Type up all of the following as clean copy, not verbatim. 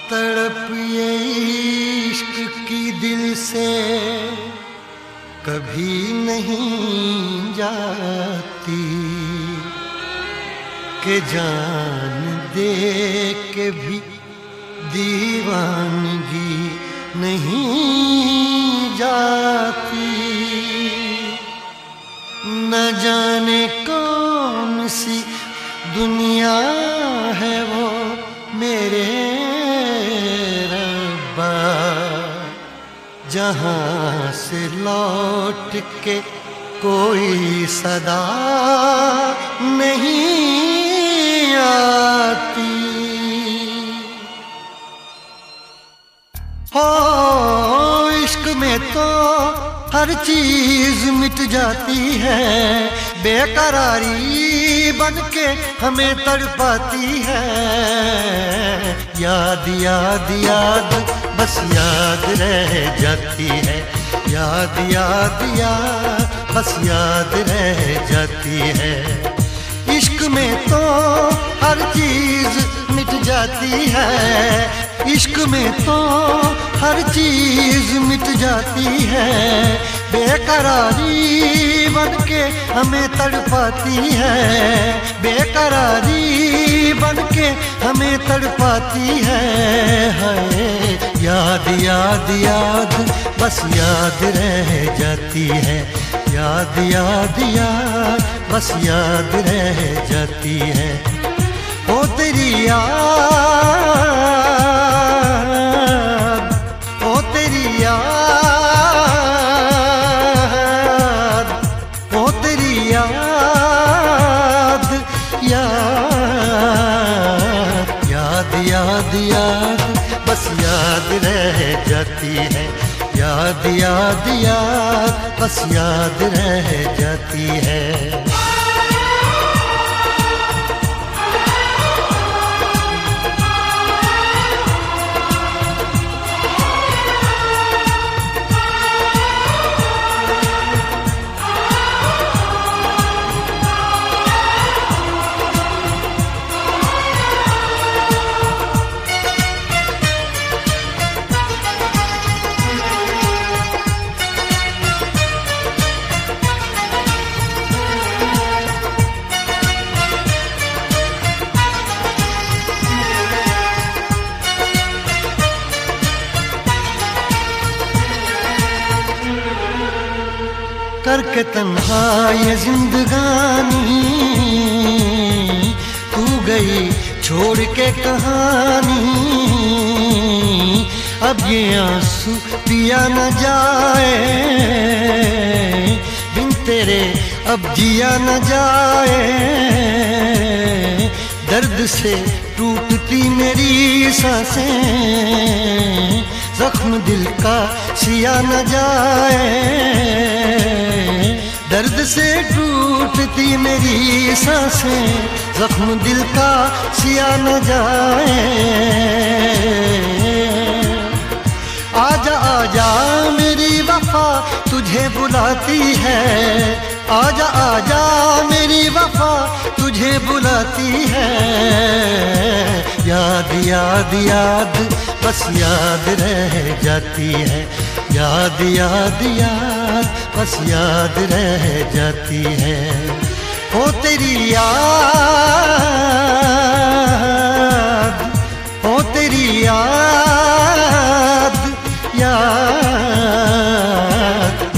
तड़प ये इश्क की दिल से कभी नहीं जाती कि जान दे के भी दीवानगी नहीं जाती। न जाने कौन सी दुनिया है वो मेरे रब्बा, जहाँ से लौट के कोई सदा नहीं आती। हो इश्क में तो हर चीज मिट जाती है, बेकरारी बन के हमें तड़पाती है। याद याद याद बस याद रह जाती है, याद याद याद बस याद रह जाती है। इश्क में तो हर चीज मिट जाती है, इश्क में तो हर चीज मिट जाती है। बेकरारी बन के हमें तड़पाती है, बेकरारी बन के हमें तड़पाती है। याद याद याद बस याद रह जाती है, याद याद याद बस याद रह जाती है। ओ तेरी याद, ओ तेरी याद, ओ तेरी याद, याद याद याद याद बस याद रह जाती है, याद याद याद बस याद रह जाती है। करके तन्हा ये जिंदगानी तू गई छोड़ के कहानी। अब ये आंसू पिया न जाए बिन तेरे, अब जिया न जाए। दर्द से टूटती मेरी सांसें, जख्म दिल का सिया न जाए। दर्द से टूटती मेरी सांसें, जख्म दिल का सिया न जाए। आजा आजा मेरी वफा तुझे बुलाती है, आजा आजा मेरी वफा तुझे बुलाती है। याद याद याद बस याद रह जाती है, याद याद याद बस याद रह जाती है। ओ तेरी याद, ओ तेरी याद, याद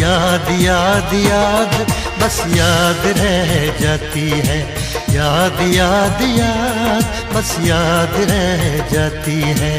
याद याद याद बस याद रह जाती है, याद याद याद बस याद रह जाती है।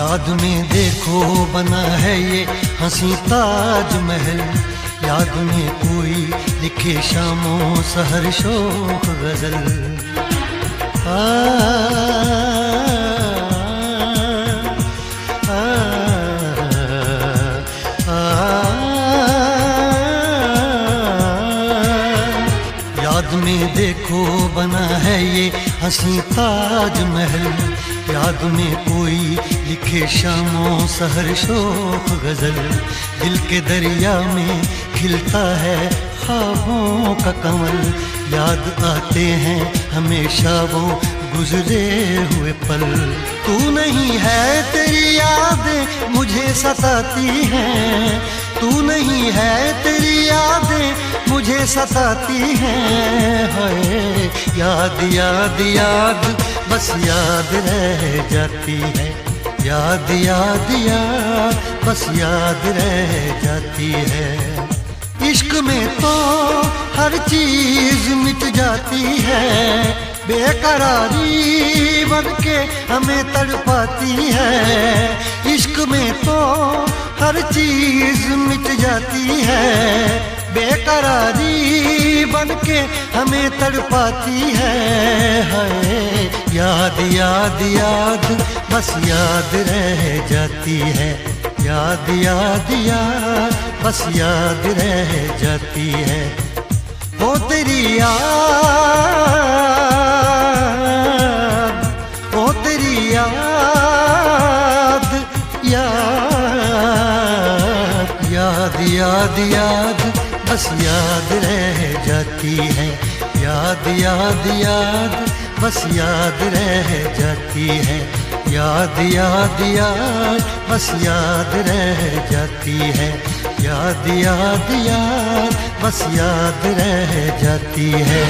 याद में देखो बना है ये हंसी ताजमहल, याद में कोई लिखे शामों सहर शोक गजल। आ, आ, आ, याद में देखो बना है ये हंसी ताजमहल, याद में कोई लिखे शामों सहर शोक गजल। दिल के दरिया में खिलता है ख्वाबों का कमल, याद आते हैं हमेशा वो गुजरे हुए पल। तू नहीं है तेरी यादें मुझे सताती हैं, तू नहीं है तेरी यादें मुझे सताती हैं। हाय याद याद याद बस याद रह जाती है, याद याद याद बस याद रह जाती है। इश्क में तो हर चीज मिट जाती है, बेकरारी बन के हमें तड़पाती है। इश्क में तो हर चीज मिट जाती है, बेकरारी बन के हमें तड़पाती है। हाय याद याद याद बस याद रह जाती है, याद याद याद बस याद रह जाती है। वो तेरी याद, वो तेरी याद, याद याद याद याद बस याद रह जाती है, याद याद याद बस याद रह जाती है। याद याद याद बस याद रह जाती है, याद याद याद बस याद रह जाती है।